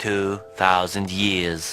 2000 years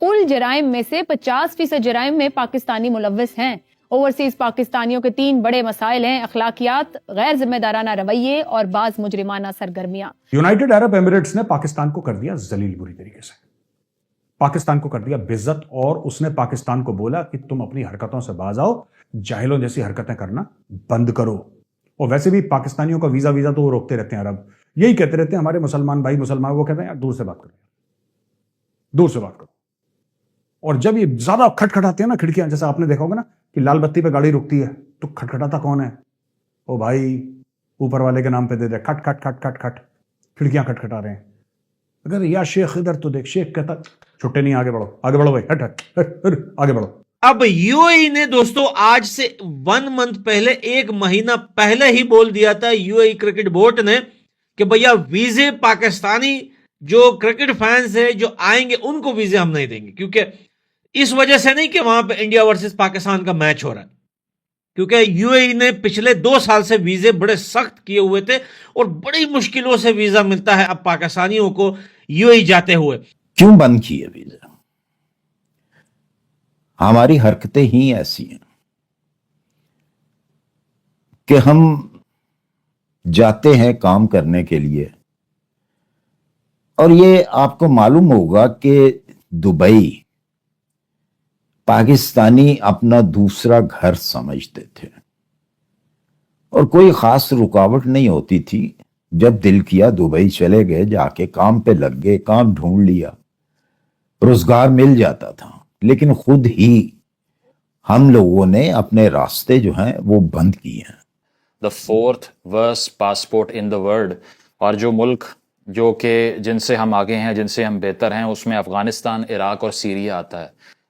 کل جرائم میں سے 50% جرائم میں پاکستانی ملوث ہیں. اوورسیز پاکستانیوں کے 3 بڑے مسائل ہیں: اخلاقیات، غیر ذمہ دارانہ رویے اور بعض مجرمانہ سرگرمیاں. یونائٹڈ عرب ایمریٹس نے پاکستان کو کر دیا ذلیل بری طریقے سے، پاکستان کو کر دیا بےعزت، اور اس نے پاکستان کو بولا کہ تم اپنی حرکتوں سے باز آؤ، جاہلوں جیسی حرکتیں کرنا بند کرو. اور ویسے بھی پاکستانیوں کا ویزا تو وہ روکتے رہتے ہیں عرب، یہی کہتے رہتے ہیں ہمارے مسلمان بھائی مسلمان، وہ کہتے ہیں یار دور سے بات کرو، دور سے بات کرو. اور جب یہ زیادہ کھٹکھٹاتے ہیں نا کھڑکیاں، جیسے آپ نے دیکھا ہوگا نا کہ لال بتی پہ گاڑی رکتی ہے تو کھٹکھٹاتا کون ہے؟ او بھائی اوپر والے کے نام پہ دے دے، کھٹ کھٹ کھٹ کھٹ کھٹ کھڑکیاں کھٹکھٹا رہے ہیں. اگر یا شیخ ادھر تو دیکھ، شیخ کہتا چھٹے نہیں، آگے بڑھو آگے بڑھو بھائی، ہٹ ہٹ ہٹ آگے بڑھو. اب یو اے ای نے دوستو آج سے 1 منتھ پہلے، 1 مہینہ پہلے ہی بول دیا تھا you a E cricket board نے کہ بھیا ویزے پاکستانی جو کرکٹ فینس ہیں جو آئیں گے ان کو ویزے ہم نہیں دیں گے، کیونکہ اس وجہ سے نہیں کہ وہاں پہ انڈیا ورسز پاکستان کا میچ ہو رہا ہے، کیونکہ یو اے ای نے پچھلے 2 سال سے ویزے بڑے سخت کیے ہوئے تھے اور بڑی مشکلوں سے ویزا ملتا ہے اب پاکستانیوں کو یو اے ای جاتے ہوئے. کیوں بند کیے ویزا؟ ہماری حرکتیں ہی ایسی ہیں کہ ہم جاتے ہیں کام کرنے کے لیے، اور یہ آپ کو معلوم ہوگا کہ دبئی پاکستانی اپنا دوسرا گھر سمجھتے تھے، اور کوئی خاص رکاوٹ نہیں ہوتی تھی. جب دل کیا دبئی چلے گئے، جا کے کام پہ لگ گئے، کام ڈھونڈ لیا، روزگار مل جاتا تھا. لیکن خود ہی ہم لوگوں نے اپنے راستے جو ہیں وہ بند کیے ہیں. The 4th worst passport in the world. اور جو ملک جو کہ جن سے ہم آگے ہیں، جن سے ہم بہتر ہیں، اس میں افغانستان، عراق اور سیریا آتا ہے.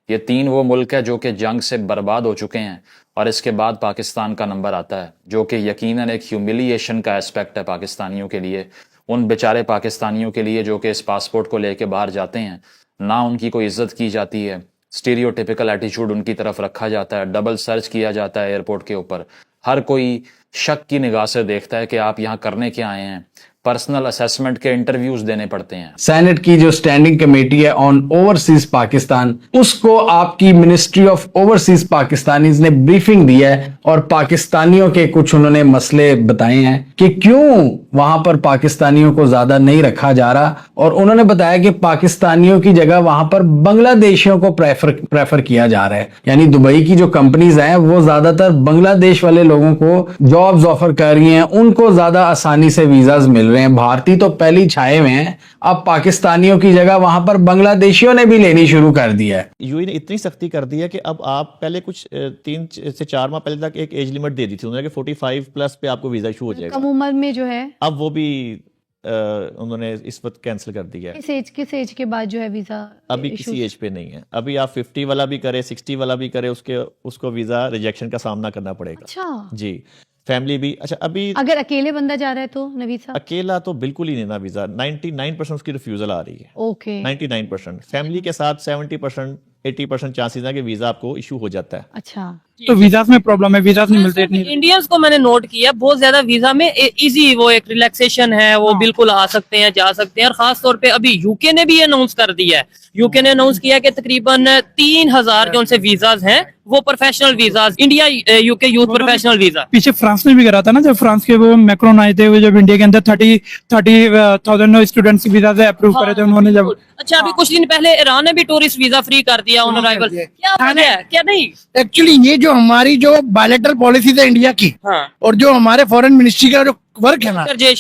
یہ 3 وہ ملک ہے جو کہ جنگ سے برباد ہو چکے ہیں، اور اس کے بعد پاکستان کا نمبر آتا ہے، جو کہ یقیناً ایک ہیوملیشن کا اسپیکٹ ہے پاکستانیوں کے لیے، ان بیچارے پاکستانیوں کے لیے جو کہ اس پاسپورٹ کو لے کے باہر جاتے ہیں. نہ ان کی کوئی عزت کی جاتی ہے، اسٹیریوٹیپیکل ایٹیچیوڈ ان کی طرف رکھا جاتا ہے، ڈبل سرچ کیا جاتا ہے ایئرپورٹ کے اوپر، ہر کوئی شک کی نگاہ سے دیکھتا ہے کہ آپ یہاں کرنے کیا آئے ہیں. پرسنل اسیسمنٹ کے انٹرویوز دینے پڑتے ہیں. سینٹ کی جو اسٹینڈنگ کمیٹی ہے آن اوورسیز پاکستان، اس کو آپ کی منسٹری آف اوورسیز پاکستانیز نے بریفنگ دی ہے، اور پاکستانیوں کے کچھ انہوں نے مسئلے بتائے ہیں کہ کیوں وہاں پر پاکستانیوں کو زیادہ نہیں رکھا جا رہا. اور انہوں نے بتایا کہ پاکستانیوں کی جگہ وہاں پر بنگلہ دیشیوں کو پریفر کیا جا رہا ہے. یعنی دبئی کی جو کمپنیز ہیں وہ زیادہ تر بنگلہ دیش والے لوگوں کو جابز آفر کر رہی ہیں، ان کو زیادہ آسانی سے ویزاز مل رہے ہیں. بھارتی تو پہلی چھائے ہوئے ہیں، اب پاکستانیوں کی جگہ وہاں پر بنگلہ دیشیوں نے بھی لینی شروع کر دی ہے. یو اے نے اتنی سختی کر دی ہے کہ اب آپ پہلے کچھ 3 سے 4 ماہ پہلے تک ایک ایج لمٹ دے دی تھی انہوں نے کہ 45 پلس پہ آپ کو ویزا ایشو ہو جائے گا. کم عمر میں جو ہے اب وہ بھی انہوں نے اس وقت کینسل کر دیا ہے. کس ایج کے بعد جو ہے ویزا ابھی کسی ایج پہ نہیں ہے. ابھی آپ 50 والا بھی کرے، 60 والا بھی کرے، اس کو ویزا ریجیکشن کا سامنا کرنا پڑے گا. اچھا جی فیملی بھی. اچھا ابھی اگر اکیلے بندہ جا رہا ہے تو ویزا اکیلا تو بالکل ہی نہیں نا ویزا. 99% اس کی ریفیوزل آ رہی ہے. اوکے 99%. فیملی کے ساتھ 70% 80% چانسز ہیں کہ ویزا آپ کو ایشو ہو جاتا ہے. اچھا تو ویزاز میں پرابلم ہے، ویزاز نہیں ملتے. انڈینز کو میں نے نوٹ کیا بہت زیادہ ویزا میں ایزی وہ ایک ریلیکسیشن ہے، وہ بالکل آ سکتے ہیں، جا سکتے ہیں. اور خاص طور پہ ابھی یو کے نے بھی اناؤنس کر دیا ہے، یو کے نے اناؤنس کیا کہ تقریباً 3000 جو ان سے ویزاز ہیں وہ پروفیشنل ویزاز، انڈیا یو کے یوتھ پروفیشنل ویزا. پیچھے فرانس میں بھی کرا تھا نا، جب فرانس کے وہ میکرون آئے تھے، وہ جب انڈیا کے اندر 30,000 اسٹوڈنٹس ویزا اپروو کرے تھے انہوں نے. جب اچھا ابھی کچھ دن پہلے ایران نے بھی ٹورسٹ ویزا فری کر دیا آن ارائیول. کیا نہیں ایکچولی یہ جو ہماری جو بائیلیٹرل پالیسیز ہے انڈیا کی، اور جو ہمارے فورن منسٹری کا جو ورک ہے نا، جے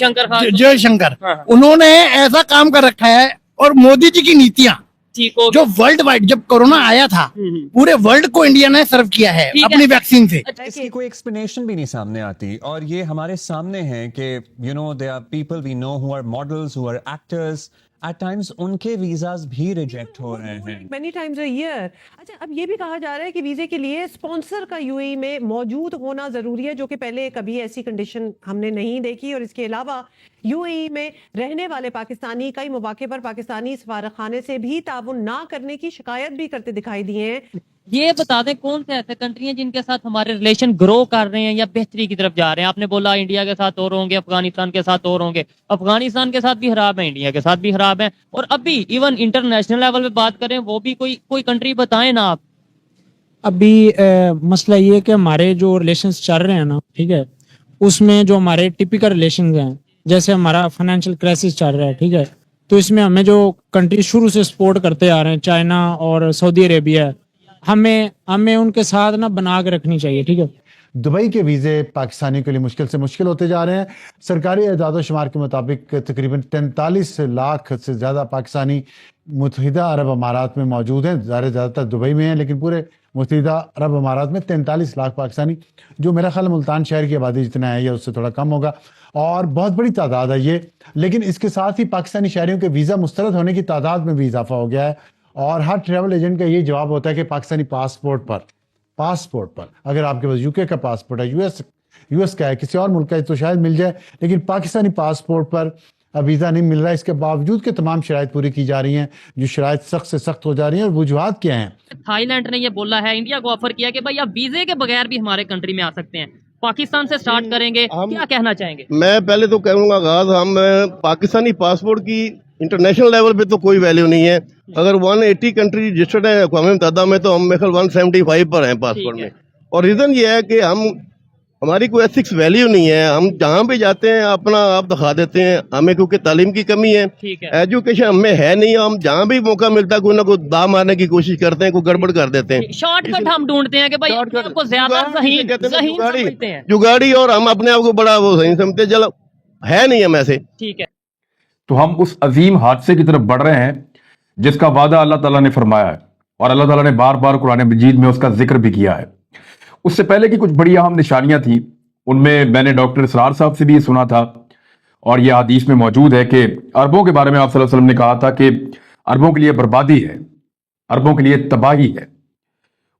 شنکر، انہوں نے ایسا کام کر رکھا ہے. اور مودی جی کی نیتیاں جو ورلڈ وائڈ، جب کورونا آیا تھا پورے ورلڈ کو انڈیا نے سرو کیا ہے اپنی ویکسین سے. اس کی کوئی ایکسپلینیشن بھی نہیں سامنے آتی، اور یہ ہمارے سامنے ہے کہ there are people we know who are models, who are actors. At times ان کے ویزاز بھی ریجیکٹ ہو رہے ہیں many times a year. اچھا اب یہ بھی کہا جا رہا ہے کہ ویزے کے لیے اسپانسر کا یو اے ای میں موجود ہونا ضروری ہے، جو کہ پہلے کبھی ایسی کنڈیشن ہم نے نہیں دیکھی. اور اس کے علاوہ یو اے ای میں رہنے والے پاکستانی کئی مواقع پر پاکستانی سفارت خانے سے بھی تعاون نہ کرنے کی شکایت بھی کرتے دکھائی دیے ہیں. یہ بتا دیں کون سے ایسے کنٹری ہیں جن کے ساتھ ہمارے ریلیشن گرو کر رہے ہیں یا بہتری کی طرف جا رہے ہیں؟ آپ نے بولا انڈیا کے ساتھ اور ہوں گے، افغانستان کے ساتھ اور ہوں گے. افغانستان کے ساتھ بھی خراب ہیں، انڈیا کے ساتھ بھی خراب ہیں، اور ابھی ایون انٹرنیشنل لیول پہ بات کریں وہ بھی کوئی کنٹری بتائیں نا آپ. ابھی مسئلہ یہ ہے کہ ہمارے جو ریلیشنز چل رہے ہیں نا، ٹھیک ہے، اس میں جو ہمارے ٹپیکل ریلیشنز ہیں، جیسے ہمارا فائنینشیل کرائسس چل رہا ہے، ٹھیک ہے، تو اس میں ہمیں جو کنٹری شروع سے سپورٹ کرتے آ رہے ہیں، چائنا اور سعودی عربیہ، ہمیں ان کے ساتھ نا بنا کے رکھنی چاہیے. ٹھیک ہے. دبئی کے ویزے پاکستانی کے لیے مشکل سے مشکل ہوتے جا رہے ہیں. سرکاری اعداد و شمار کے مطابق تقریباً 43 لاکھ سے زیادہ پاکستانی متحدہ عرب امارات میں موجود ہیں. زیادہ تر دبئی میں ہیں، لیکن پورے متحدہ عرب امارات میں 43 لاکھ پاکستانی، جو میرا خیال ملتان شہر کی آبادی جتنا ہے یا اس سے تھوڑا کم ہوگا، اور بہت بڑی تعداد ہے یہ. لیکن اس کے ساتھ ہی پاکستانی شہریوں کے ویزا مسترد ہونے کی تعداد میں بھی اضافہ ہو گیا ہے، اور ہر ٹریول ایجنٹ کا یہ جواب ہوتا ہے کہ پاکستانی پاسپورٹ پر اگر آپ کے پاس یو کے کا پاسپورٹ ہے، یو ایس کا ہے، کسی اور ملک کا ہے تو شاید مل جائے، لیکن پاکستانی پاسپورٹ پر ویزا نہیں مل رہا ہے. اس کے باوجود کہ تمام شرائط پوری کی جا رہی ہیں، جو شرائط سخت سے سخت ہو جا رہی ہیں. اور وجوہات کیا ہیں؟ تھائی لینڈ نے یہ بولا ہے، انڈیا کو آفر کیا کہ بھائی آپ ویزے کے بغیر بھی ہمارے کنٹری میں آ سکتے ہیں. پاکستان سے سٹارٹ کریں گے، کیا کہنا چاہیں گے؟ میں پہلے تو کہوں گا آغاز، ہم پاکستانی پاسپورٹ کی انٹرنیشنل لیول پہ تو کوئی ویلیو نہیں ہے. اگر 180 کنٹری رجسٹرڈ ہے اقوام متحدہ میں، تو ہم میرے خیال 175 پر ہیں پاسپورٹ میں. اور ریزن یہ ہے کہ ہماری کوئی ایتھکس ویلیو نہیں ہے. ہم جہاں بھی جاتے ہیں اپنا آپ دکھا دیتے ہیں. ہمیں کیونکہ تعلیم کی کمی ہے، ایجوکیشن ہمیں ہے نہیں، ہم جہاں بھی موقع ملتا ہے کوئی نہ کوئی دا مارنے کی کوشش کرتے ہیں، کوئی گڑبڑ کر دیتے ہیں. شارٹ کٹ ہم ڈھونڈتے ہیں کہ بھائی آپ کو زیادہ ذہین سمجھتے ہیں، جگاڑی، اور ہم اپنے آپ کو بڑا وہ صحیح سمجھتے ہیں. چلو ہے نہیں ہم ایسے. ٹھیک ہے. تو ہم اس عظیم حادثے کی طرف بڑھ رہے ہیں جس کا وعدہ اللہ تعالیٰ نے فرمایا ہے، اور اللہ تعالیٰ نے بار بار قرآن مجید میں اس کا ذکر بھی کیا ہے. اس سے پہلے کی کچھ بڑی اہم نشانیاں تھیں، ان میں نے ڈاکٹر اسرار صاحب سے بھی یہ سنا تھا، اور یہ حدیث میں موجود ہے کہ عربوں کے بارے میں آپ صلی اللہ علیہ وسلم نے کہا تھا کہ عربوں کے لیے بربادی ہے، عربوں کے لیے تباہی ہے،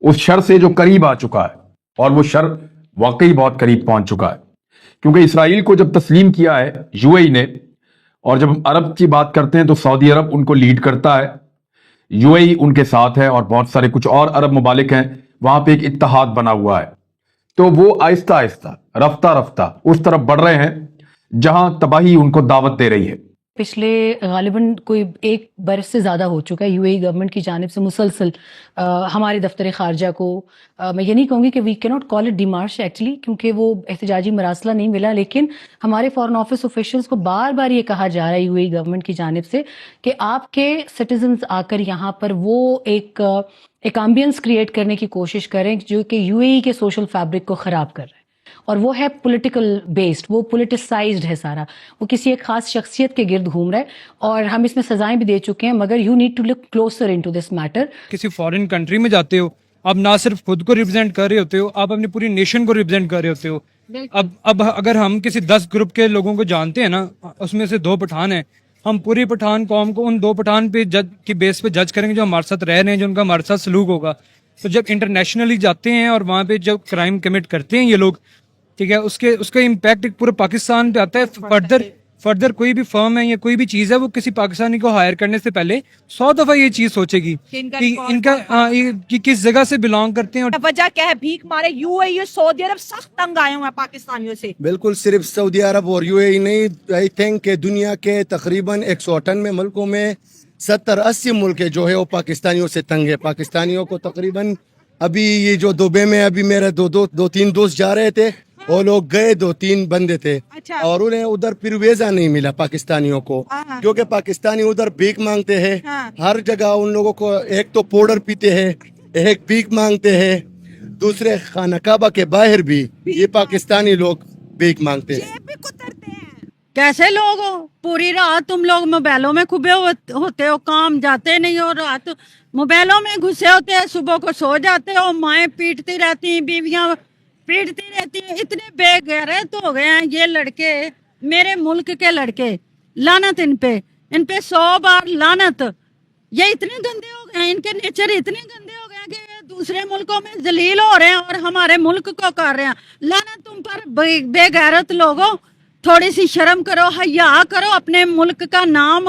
اس شر سے جو قریب آ چکا ہے، اور وہ شر واقعی بہت قریب پہنچ چکا ہے. کیونکہ اسرائیل کو جب تسلیم کیا ہے یو اے ای نے، اور جب ہم عرب کی بات کرتے ہیں تو سعودی عرب ان کو لیڈ کرتا ہے، یو اے ای ان کے ساتھ ہے، اور بہت سارے کچھ اور عرب ممالک ہیں، وہاں پہ ایک اتحاد بنا ہوا ہے. تو وہ آہستہ آہستہ رفتہ اس طرف بڑھ رہے ہیں جہاں تباہی ان کو دعوت دے رہی ہے. پچھلے غالباً کوئی ایک برس سے زیادہ ہو چکا ہے، یو اے ای گورنمنٹ کی جانب سے مسلسل ہمارے دفتر خارجہ کو، میں یہ نہیں کہوں گی کہ وی کی not call it demarche actually, کیونکہ وہ احتجاجی مراسلہ نہیں ملا، لیکن ہمارے فارن آفس آفیشلز کو بار بار یہ کہا جا رہا ہے یو اے ای گورنمنٹ کی جانب سے کہ آپ کے سٹیزنز آ کر یہاں پر وہ ایک ایمبینس کریٹ کرنے کی کوشش کریں جو کہ یو اے ای کے سوشل فیبرک کو خراب کر رہے ہیں، اور وہ ہے پولیٹیکل بیسڈ، وہ پولیٹیسائزڈ ہے سارا، وہ کسی ایک خاص شخصیت کے گرد گھوم رہا ہے، اور ہم اس میں سزائیں بھی دے چکے ہیں. مگر you need to look closer into this matter. کسی فارن کنٹری میں جاتے ہو، آپ نہ صرف خود کو ریپرزینٹ کر رہے ہوتے ہو، آپ اپنی پوری نیشن کو ریپرزینٹ کر رہے ہوتے ہو. اب اگر ہم کسی 10 گروپ کے لوگوں کو جانتے ہیں نا، اس میں سے 2 پٹھان ہیں، ہم پوری پٹھان قوم کو ان 2 پٹھان پہ جج کی بیس پہ جج کریں گے جو ہمارے ساتھ رہ رہے ہیں، جو ان کا ہمارے ساتھ سلوک ہوگا. تو جب انٹرنیشنلی جاتے ہیں اور وہاں پہ جب کرائم کمٹ کرتے ہیں یہ لوگ، ٹھیک ہے، اس کا امپیکٹ پورے پاکستان پہ آتا ہے. فردر کوئی بھی فرم ہے یا کوئی بھی چیز ہے، وہ کسی پاکستانی کو ہائر کرنے سے پہلے 100 دفعہ یہ چیز سوچے گی کہ ان کا کس جگہ سے بلانگ کرتے ہیں. وجہ کیا ہے؟ بھیک مارے یو اے ای سعودی عرب سخت تنگ آئے ہوئے ہیں پاکستانیوں سے. بالکل، صرف سعودی عرب اور یو اے ای نہیں، آئی تھنک کہ دنیا کے تقریباً 198 ملکوں میں 70-80 ملک جو ہے وہ پاکستانیوں سے تنگ ہے. پاکستانیوں کو تقریباً ابھی یہ جو دبئی میں ابھی میرے 2-3 دوست جا رہے تھے، وہ لوگ گئے، 2-3 بندے تھے، اور انہیں ادھر پھر ویزا نہیں ملا پاکستانیوں کو، کیونکہ پاکستانی ادھر بھیک مانگتے ہیں ہر جگہ. ان لوگوں کو ایک تو پاؤڈر پیتے ہیں، ایک بھیک مانگتے ہیں، دوسرے خانہ کعبہ کے باہر بھی یہ پاکستانی لوگ بھیک مانگتے ہیں. کیسے لوگ ہو؟ پوری رات تم لوگ موبائلوں میں کھبے ہوتے ہو، کام جاتے نہیں ہو، رات موبائلوں میں گھسے ہوتے ہیں، صبح کو سو جاتے ہو، مائیں پیٹتی رہتی ہیں، بیویاں پیٹتی رہتی ہیں. اتنے بے غیرت ہو گئے ہیں یہ لڑکے، میرے ملک کے لڑکے، لعنت ان پہ 100 بار لعنت. یہ اتنے گندے ہو گئے ہیں، ان کے نیچر اتنے گندے ہو گئے ہیں کہ دوسرے ملکوں میں ذلیل ہو رہے ہیں اور ہمارے ملک کو کر رہے ہیں. لعنت تم پر بے غیرت لوگوں، تھوڑی سی شرم کرو، حیا کرو، اپنے ملک کا نام